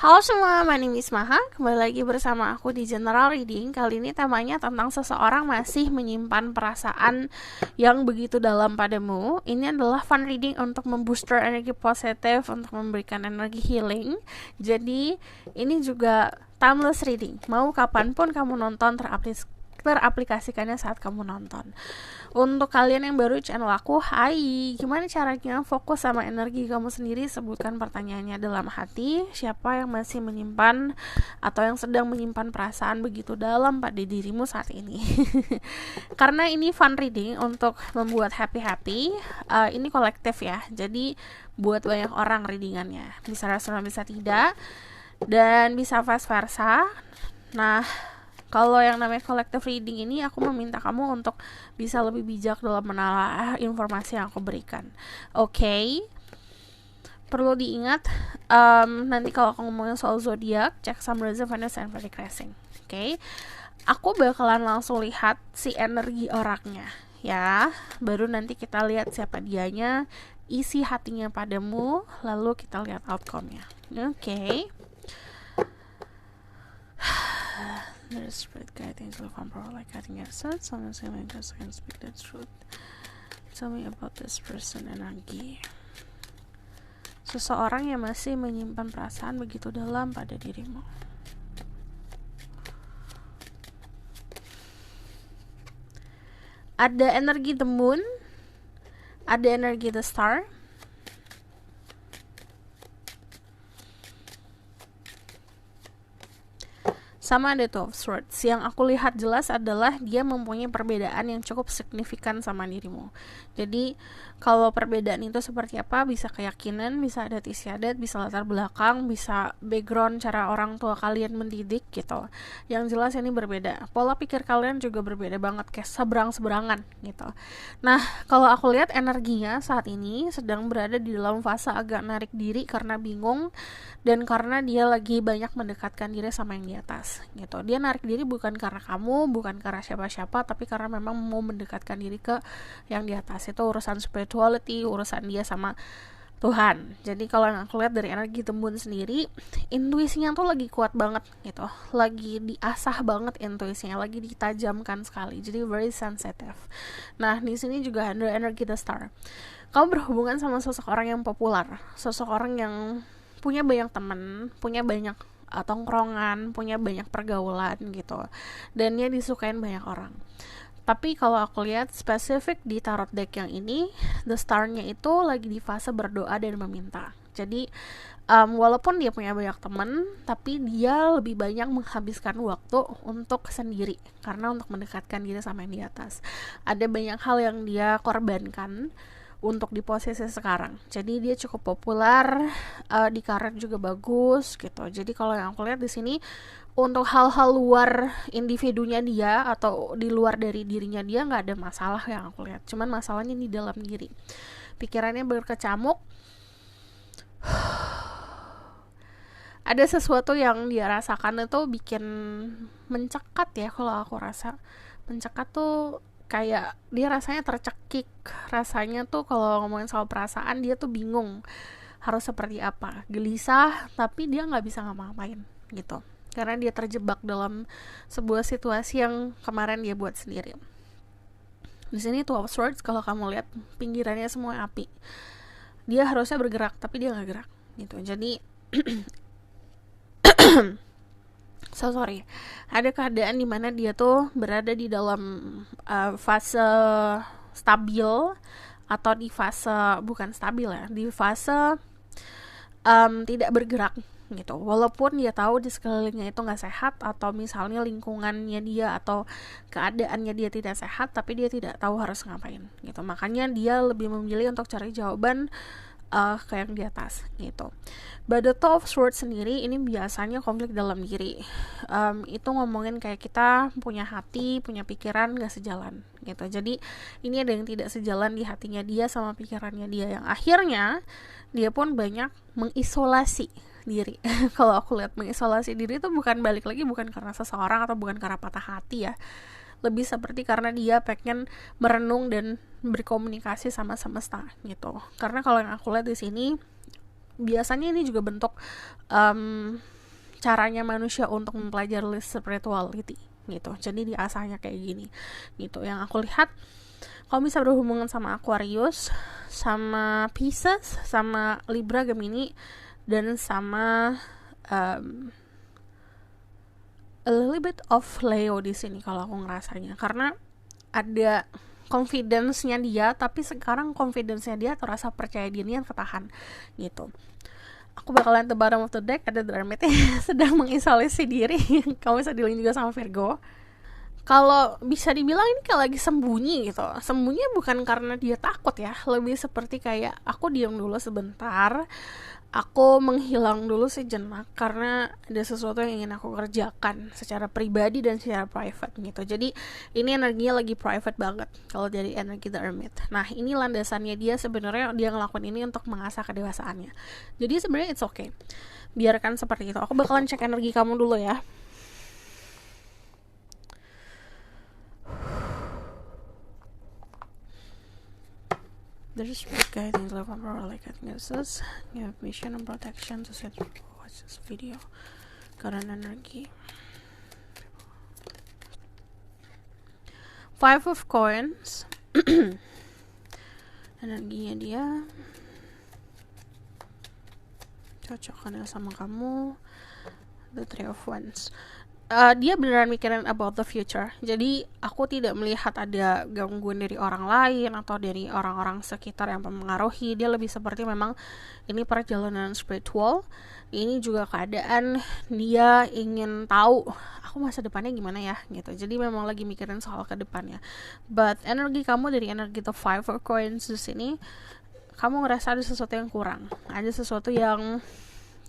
Halo semua, my name is Maha. Kembali lagi bersama aku di General Reading. Kali ini temanya tentang seseorang masih menyimpan perasaan yang begitu dalam padamu. Ini adalah fun reading untuk membooster energi positif, untuk memberikan energi healing. Jadi ini juga timeless reading. Mau kapanpun kamu nonton, teraplikasikannya saat kamu nonton. Untuk kalian yang baru channel aku, hai, gimana caranya fokus sama energi kamu sendiri? Sebutkan pertanyaannya dalam hati. Siapa yang masih menyimpan atau yang sedang menyimpan perasaan begitu dalam pada dirimu saat ini? Karena ini fun reading untuk membuat happy-happy. Ini kolektif ya, jadi buat banyak orang readingannya. Bisa resonans, bisa tidak, dan bisa vice versa. Nah, kalau yang namanya collective reading ini, aku meminta kamu untuk bisa lebih bijak dalam menelaah informasi yang aku berikan. Oke? Perlu diingat, nanti kalau aku ngomongin soal zodiak, cek Sun, Rising, Venus, and Vedic Rising. Oke? Aku bakalan langsung lihat si energi orangnya, ya. Baru nanti kita lihat siapa dianya, isi hatinya padamu, lalu kita lihat outcome-nya. Oke? There is spirit guiding to the power like cutting your sword. Someone saying like this can speak the truth. Tell me about this person energi. Seseorang yang masih menyimpan perasaan begitu dalam pada dirimu. Ada energi the moon, ada energi the star, sama ada Two of Swords. Yang aku lihat jelas adalah dia mempunyai perbedaan yang cukup signifikan sama dirimu. Jadi kalau perbedaan itu seperti apa, bisa keyakinan, bisa adat istiadat, bisa latar belakang, bisa background cara orang tua kalian mendidik gitu. Yang jelas ini berbeda. Pola pikir kalian juga berbeda banget, kayak seberang-seberangan gitu. Nah, kalau aku lihat energinya saat ini sedang berada di dalam fase agak narik diri karena bingung dan karena dia lagi banyak mendekatkan diri sama yang di atas gitu. Dia narik diri bukan karena kamu, bukan karena siapa-siapa, tapi karena memang mau mendekatkan diri ke yang di atas. Itu urusan spirituality, urusan dia sama Tuhan. Jadi kalau yang aku lihat dari energi tembun sendiri, intuisinya tuh lagi kuat banget gitu. Lagi diasah banget intuisinya, lagi ditajamkan sekali. Jadi very sensitive. Nah, di sini juga ada energi the star. Kamu berhubungan sama seseorang yang populer, seseorang yang punya banyak teman, punya banyak tongkrongan, punya banyak pergaulan gitu, dan dia disukain banyak orang. Tapi kalau aku lihat spesifik di tarot deck yang ini, the star-nya itu lagi di fase berdoa dan meminta. Jadi walaupun dia punya banyak teman, tapi dia lebih banyak menghabiskan waktu untuk sendiri, karena untuk mendekatkan diri sama yang di atas. Ada banyak hal yang dia korbankan untuk di posisi sekarang. Jadi dia cukup populer, di karir juga bagus gitu. Jadi kalau yang aku lihat di sini, untuk hal-hal luar individunya dia atau di luar dari dirinya dia nggak ada masalah yang aku lihat. Cuman masalahnya di dalam diri. Pikirannya berkecamuk. Ada sesuatu yang dia rasakan itu bikin mencekat ya, kalau aku rasa. Mencekat tuh kayak dia rasanya tercekik, rasanya tuh kalau ngomongin soal perasaan dia tuh bingung harus seperti apa, gelisah, tapi dia nggak bisa ngapa-ngapain gitu, karena dia terjebak dalam sebuah situasi yang kemarin dia buat sendiri. Di sini Two of Swords, kalau kamu lihat pinggirannya semua api, dia harusnya bergerak tapi dia nggak gerak gitu. Jadi ada keadaan dimana dia tuh berada di dalam fase stabil, atau di fase bukan stabil ya, di fase tidak bergerak gitu. Walaupun dia tahu di sekelilingnya itu nggak sehat, atau misalnya lingkungannya dia atau keadaannya dia tidak sehat, tapi dia tidak tahu harus ngapain gitu. Makanya dia lebih memilih untuk cari jawaban ke yang di atas gitu. But the Two of Swords sendiri ini biasanya konflik dalam diri. Itu ngomongin kayak kita punya hati, punya pikiran gak sejalan gitu. Jadi ini ada yang tidak sejalan di hatinya dia sama pikirannya dia, yang akhirnya dia pun banyak mengisolasi diri. Kalau aku lihat mengisolasi diri itu bukan, balik lagi, bukan karena seseorang atau bukan karena patah hati ya, lebih seperti karena dia pengen merenung dan berkomunikasi sama semesta gitu. Karena kalau yang aku lihat di sini, biasanya ini juga bentuk caranya manusia untuk mempelajari spirituality gitu. Jadi diasahnya kayak gini gitu. Yang aku lihat, kalau bisa berhubungan sama Aquarius, sama Pisces, sama Libra, Gemini, dan sama a little bit of Leo di sini kalau aku ngerasanya, karena ada confidence-nya dia, tapi sekarang confidence-nya dia atau rasa percaya dirinya ketahan gitu. Aku bakalan the bottom of the deck, ada The Hermit sedang mengisolasi diri. Kamu bisa dealing juga sama Virgo. Kalau bisa dibilang ini kayak lagi sembunyi gitu. Sembunyi bukan karena dia takut ya, lebih seperti kayak aku diam dulu sebentar, aku menghilang dulu sejenak karena ada sesuatu yang ingin aku kerjakan secara pribadi dan secara private gitu. Jadi ini energinya lagi private banget kalau dari energi The Hermit. Nah ini landasannya dia, sebenarnya dia ngelakuin ini untuk mengasah kedewasaannya. Jadi sebenarnya it's okay, biarkan seperti itu. Aku bakalan cek energi kamu dulu ya. There's guiding love and power like us. You have mission and protection to set watch this video. Current energy. 5 of coins. Energinya dia cocok kan sama kamu. The 3 of wands. Dia beneran mikirin about the future. Jadi aku tidak melihat ada gangguan dari orang lain atau dari orang-orang sekitar yang mempengaruhi. Dia lebih seperti memang ini perjalanan spiritual. Ini juga keadaan dia ingin tahu aku masa depannya gimana ya gitu. Jadi memang lagi mikirin soal ke depannya. But energi kamu dari energi the 5 of coins di sini, kamu ngerasa ada sesuatu yang kurang. Ada sesuatu yang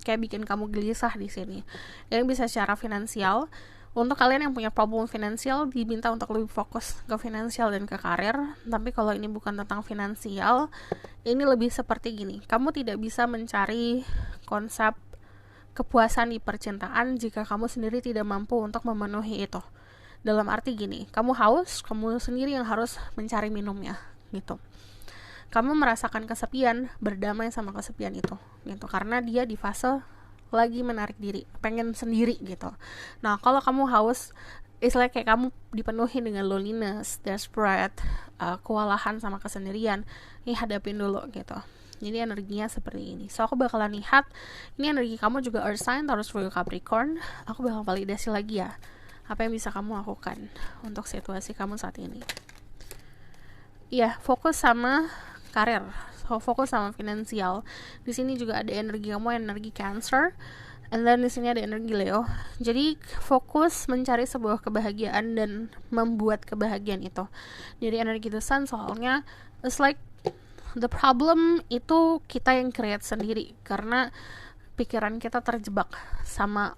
kayak bikin kamu gelisah di sini. Yang bisa secara finansial. Untuk kalian yang punya problem finansial, diminta untuk lebih fokus ke finansial dan ke karir. Tapi kalau ini bukan tentang finansial, ini lebih seperti gini. Kamu tidak bisa mencari konsep kepuasan di percintaan jika kamu sendiri tidak mampu untuk memenuhi itu. Dalam arti gini, kamu haus, kamu sendiri yang harus mencari minumnya gitu. Kamu merasakan kesepian, berdamai sama kesepian itu gitu, karena dia di fase lagi menarik diri, pengen sendiri gitu. Nah kalau kamu haus, istilah kayak kamu dipenuhi dengan loneliness, desperate, kewalahan sama kesendirian, ini hadapin dulu gitu. Jadi energinya seperti ini. So aku bakalan lihat, ini energi kamu juga Earth sign, Taurus, Virgo, Capricorn. Aku bakal validasi lagi ya, apa yang bisa kamu lakukan untuk situasi kamu saat ini. Iya, fokus sama karir, so fokus sama finansial. Di sini juga ada energi kamu, energi Cancer, and then di sini ada energi Leo. Jadi fokus mencari sebuah kebahagiaan dan membuat kebahagiaan itu. Dari energi The Sun, soalnya it's like the problem itu kita yang create sendiri karena pikiran kita terjebak sama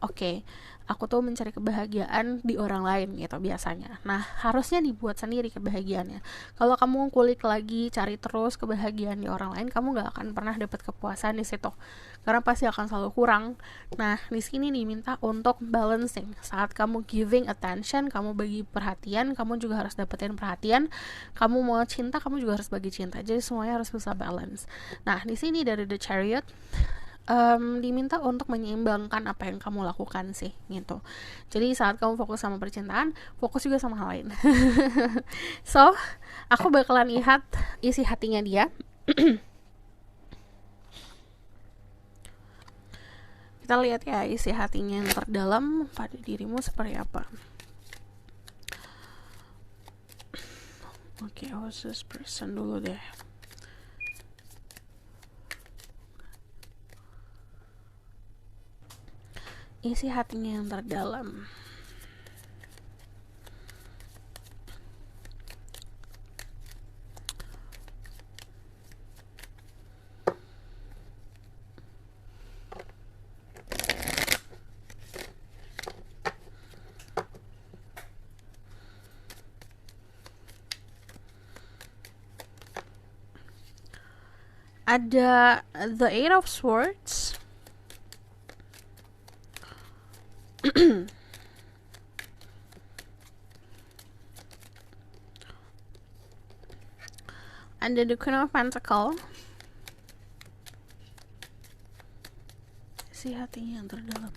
aku tuh mencari kebahagiaan di orang lain gitu biasanya. Nah harusnya dibuat sendiri kebahagiaannya. Kalau kamu kulik lagi, cari terus kebahagiaan di orang lain, kamu gak akan pernah dapat kepuasan di situ, karena pasti akan selalu kurang. Nah di sini diminta untuk balancing. Saat kamu giving attention, kamu bagi perhatian, kamu juga harus dapetin perhatian. Kamu mau cinta, kamu juga harus bagi cinta. Jadi semuanya harus bisa balance. Nah di sini dari The Chariot, diminta untuk menyeimbangkan apa yang kamu lakukan sih gitu. Jadi saat kamu fokus sama percintaan, fokus juga sama hal lain. So aku bakalan lihat isi hatinya dia. Kita lihat ya isi hatinya yang terdalam pada dirimu seperti apa. Oke, who's this person dulu deh. Isi hatinya yang terdalam. Ada the 8 of Swords. Ada the Queen of Pentacles. Si hatinya yang terdalam.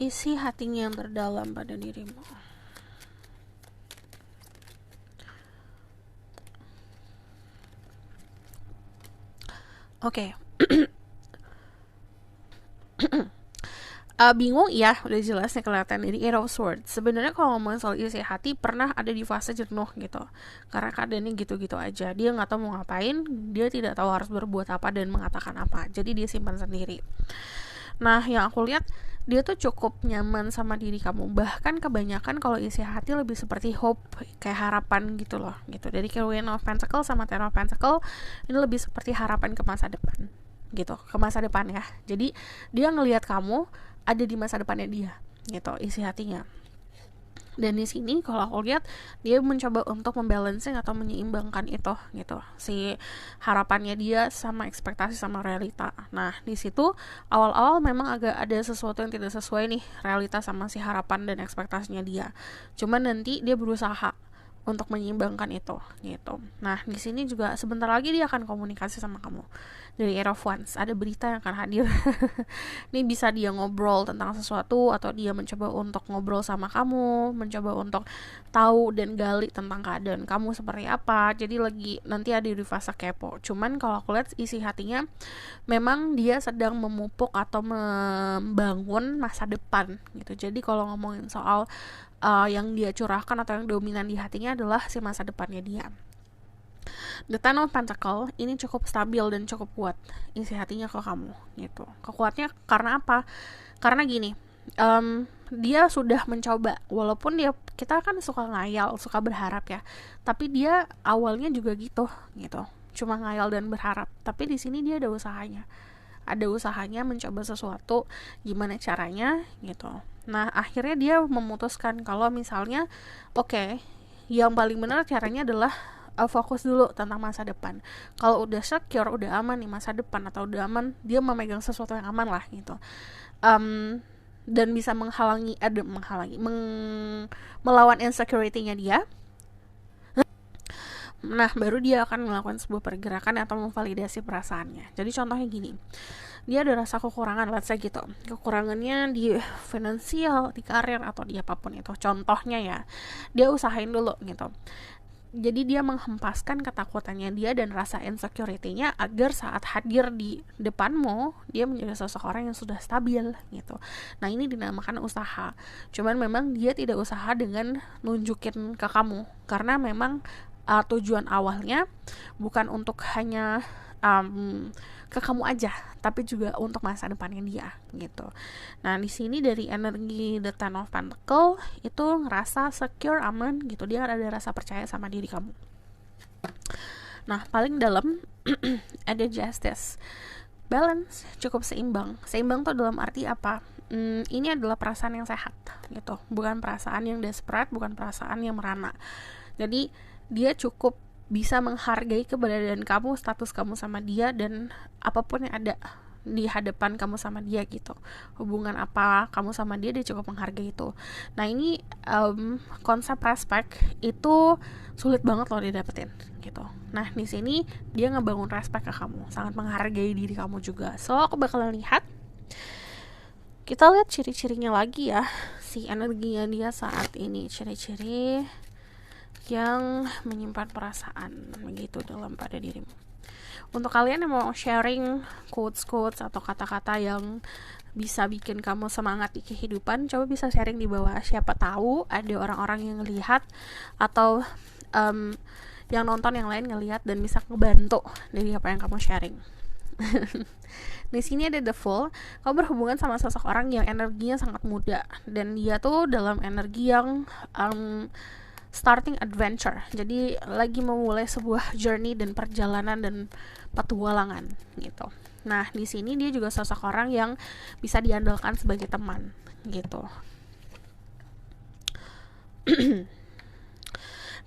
Isi hatinya yang terdalam pada dirimu. Oke. Bingung ya, udah jelas nih kelihatan dari Eight of Swords. Sebenarnya kalau ngomongin soal isi hati, pernah ada di fase jenuh gitu, karena keadaannya gitu-gitu aja. Dia nggak tahu mau ngapain, dia tidak tahu harus berbuat apa dan mengatakan apa, jadi dia simpan sendiri. Nah, yang aku lihat, dia tuh cukup nyaman sama diri kamu. Bahkan kebanyakan kalau isi hati lebih seperti hope, kayak harapan gitu loh, gitu. Dari Queen of Pentacles sama Ten of Pentacles, ini lebih seperti harapan ke masa depan, gitu, ke masa depan ya. Jadi dia ngelihat kamu ada di masa depannya dia, gitu, isi hatinya. Dan di sini kalau aku lihat, dia mencoba untuk membalancing atau menyeimbangkan itu, gitu, si harapannya dia sama ekspektasi sama realita. Nah, di situ awal-awal memang agak ada sesuatu yang tidak sesuai nih, realita sama si harapan dan ekspektasinya dia. Cuman nanti dia berusaha untuk menyeimbangkan itu, gitu. Nah, di sini juga sebentar lagi dia akan komunikasi sama kamu. Dari Eight of Wands, ada berita yang akan hadir. Ini bisa dia ngobrol tentang sesuatu, atau dia mencoba untuk ngobrol sama kamu, mencoba untuk tahu dan gali tentang keadaan kamu seperti apa. Jadi lagi nanti ada di fase kepo. Cuman kalau aku lihat isi hatinya, memang dia sedang memupuk atau membangun masa depan, gitu. Jadi kalau ngomongin soal yang dia curahkan atau yang dominan di hatinya adalah si masa depannya dia. The Ten of Pentacles ini cukup stabil dan cukup kuat isi hatinya ke kamu, gitu. Kekuatnya karena apa? Karena gini, dia sudah mencoba, walaupun kita kan suka ngayal, suka berharap ya, tapi dia awalnya juga gitu, cuma ngayal dan berharap. Tapi di sini dia ada usahanya mencoba sesuatu, gimana caranya, gitu. Nah, akhirnya dia memutuskan kalau misalnya, oke, yang paling benar caranya adalah fokus dulu tentang masa depan. Kalau udah secure, udah aman nih masa depan, atau udah aman, dia memegang sesuatu yang aman lah, gitu. Dan bisa melawan insecurity-nya dia. Nah, baru dia akan melakukan sebuah pergerakan atau memvalidasi perasaannya. Jadi contohnya gini, dia ada rasa kekurangan, let's say gitu, kekurangannya di finansial, di karir, atau di apapun itu, contohnya ya, dia usahain dulu, gitu. Jadi dia menghempaskan ketakutannya dia dan rasa insecurity-nya agar saat hadir di depanmu, dia menjadi seseorang yang sudah stabil, gitu. Nah, ini dinamakan usaha. Cuman memang dia tidak usaha dengan nunjukin ke kamu, karena memang tujuan awalnya bukan untuk hanya ke kamu aja, tapi juga untuk masa depannya dia, gitu. Nah, di sini dari energi The Ten of Pentacles itu ngerasa secure, aman, gitu. Dia ada rasa percaya sama diri kamu. Nah, paling dalam ada Justice, balance, cukup seimbang. Seimbang tuh dalam arti apa? Ini adalah perasaan yang sehat, gitu. Bukan perasaan yang desperate, bukan perasaan yang merana. Jadi dia cukup bisa menghargai keberadaan kamu, status kamu sama dia, dan apapun yang ada di hadapan kamu sama dia, gitu. Hubungan apa kamu sama dia cukup menghargai itu. Nah, ini konsep respect itu sulit banget loh didapetin, gitu. Nah, di sini dia ngebangun respect ke kamu, sangat menghargai diri kamu juga. So, aku bakalan lihat, kita lihat ciri-cirinya lagi ya, si energinya dia saat ini, ciri-ciri yang menyimpan perasaan begitu dalam pada dirimu. Untuk kalian yang mau sharing quotes-quotes atau kata-kata yang bisa bikin kamu semangat di kehidupan, coba bisa sharing di bawah. Siapa tahu ada orang-orang yang ngelihat, atau yang nonton yang lain ngelihat dan bisa ngebantu dari apa yang kamu sharing. Di sini ada The Fool. Kamu berhubungan sama seseorang yang energinya sangat muda, dan dia tuh dalam energi yang starting adventure. Jadi lagi memulai sebuah journey dan perjalanan dan petualangan, gitu. Nah, di sini dia juga sosok orang yang bisa diandalkan sebagai teman, gitu.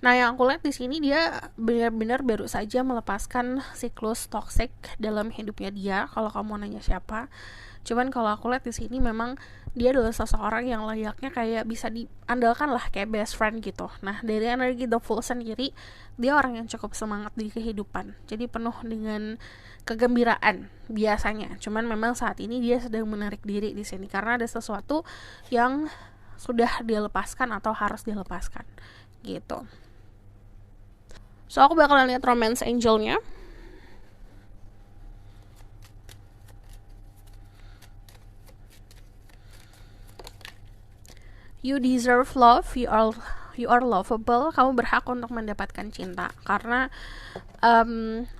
Nah, yang aku lihat di sini dia benar-benar baru saja melepaskan siklus toxic dalam hidupnya dia. Kalau kamu nanya siapa, Cuman kalau aku lihat di sini memang dia adalah seseorang yang layaknya kayak bisa diandalkan lah, kayak best friend gitu. Nah, dari energi The Fool sendiri, dia orang yang cukup semangat di kehidupan, jadi penuh dengan kegembiraan biasanya. Cuman memang saat ini dia sedang menarik diri di sini karena ada sesuatu yang sudah dia lepaskan atau harus dilepaskan gitu. So aku bakalan lihat romance angelnya. You deserve love, you are lovable. Kamu berhak untuk mendapatkan cinta karena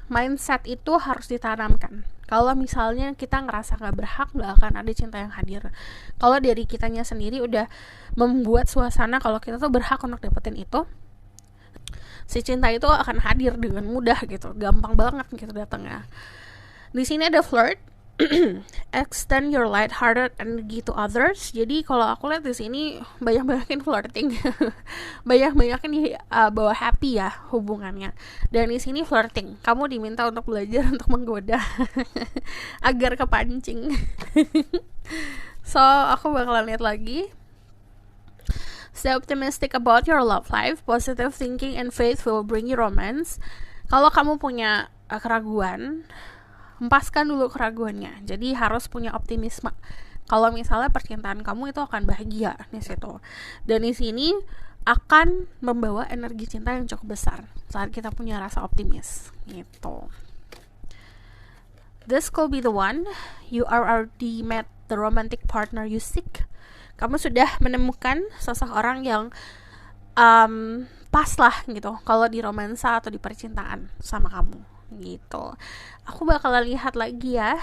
mindset itu harus ditanamkan. Kalau misalnya kita ngerasa gak berhak, gak akan ada cinta yang hadir. Kalau dari kitanya sendiri udah membuat suasana kalau kita tuh berhak untuk dapetin itu, si cinta itu akan hadir dengan mudah gitu, gampang banget gitu datangnya. Di sini ada flirt. Extend your light-hearted energy to others. Jadi kalau aku lihat di sini banyak-banyakin flirting, banyak-banyakin bawa happy ya hubungannya. Dan di sini flirting, kamu diminta untuk belajar untuk menggoda agar kepancing. So aku bakalan lihat lagi. Stay optimistic about your love life. Positive thinking and faith will bring you romance. Kalau kamu punya keraguan, hempaskan dulu keraguannya. Jadi harus punya optimisme. Kalau misalnya percintaan kamu itu akan bahagia di situ. Dan di sini akan membawa energi cinta yang cukup besar saat kita punya rasa optimis gitu. This could be the one. You are already met the romantic partner you seek. Kamu sudah menemukan seseorang yang pas lah gitu kalau di romansa atau di percintaan sama kamu gitu. Aku bakal lihat lagi ya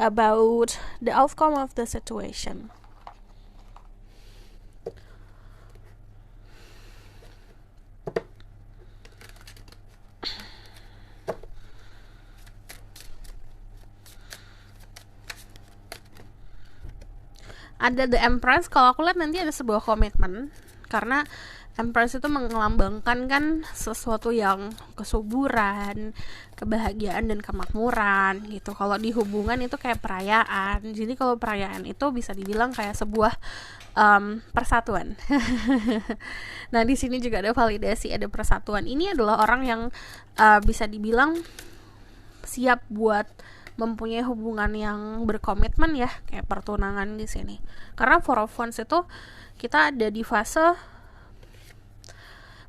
about the outcome of the situation. Ada The Empress. Kalau aku lihat nanti ada sebuah komitmen, karena Empress itu melambangkan kan sesuatu yang kesuburan, kebahagiaan dan kemakmuran gitu. Kalau di hubungan itu kayak perayaan. Jadi kalau perayaan itu bisa dibilang kayak sebuah persatuan. Nah di sini juga ada validasi, ada persatuan. Ini adalah orang yang bisa dibilang siap buat mempunyai hubungan yang berkomitmen ya, kayak pertunangan di sini. Karena Four of Wands itu kita ada di fase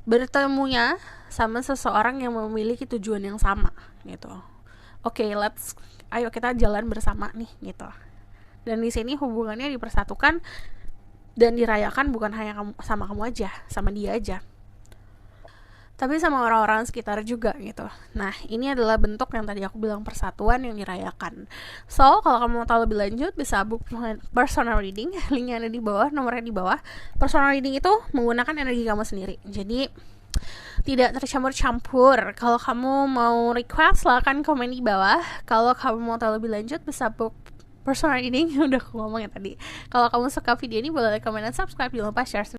bertemunya sama seseorang yang memiliki tujuan yang sama gitu. Oke, ayo kita jalan bersama nih gitu. Dan di sini hubungannya dipersatukan dan dirayakan bukan hanya sama kamu aja, sama dia aja, tapi sama orang-orang sekitar juga gitu. Nah ini adalah bentuk yang tadi aku bilang persatuan yang dirayakan. So kalau kamu mau tahu lebih lanjut bisa book personal reading. Linknya ada di bawah, nomornya di bawah. Personal reading itu menggunakan energi kamu sendiri, jadi tidak tercampur-campur. Kalau kamu mau request silahkan komen di bawah. Kalau kamu mau tahu lebih lanjut bisa book personal reading. Udah aku ngomong ya tadi. Kalau kamu suka video ini boleh like, comment, dan subscribe. Jangan lupa share.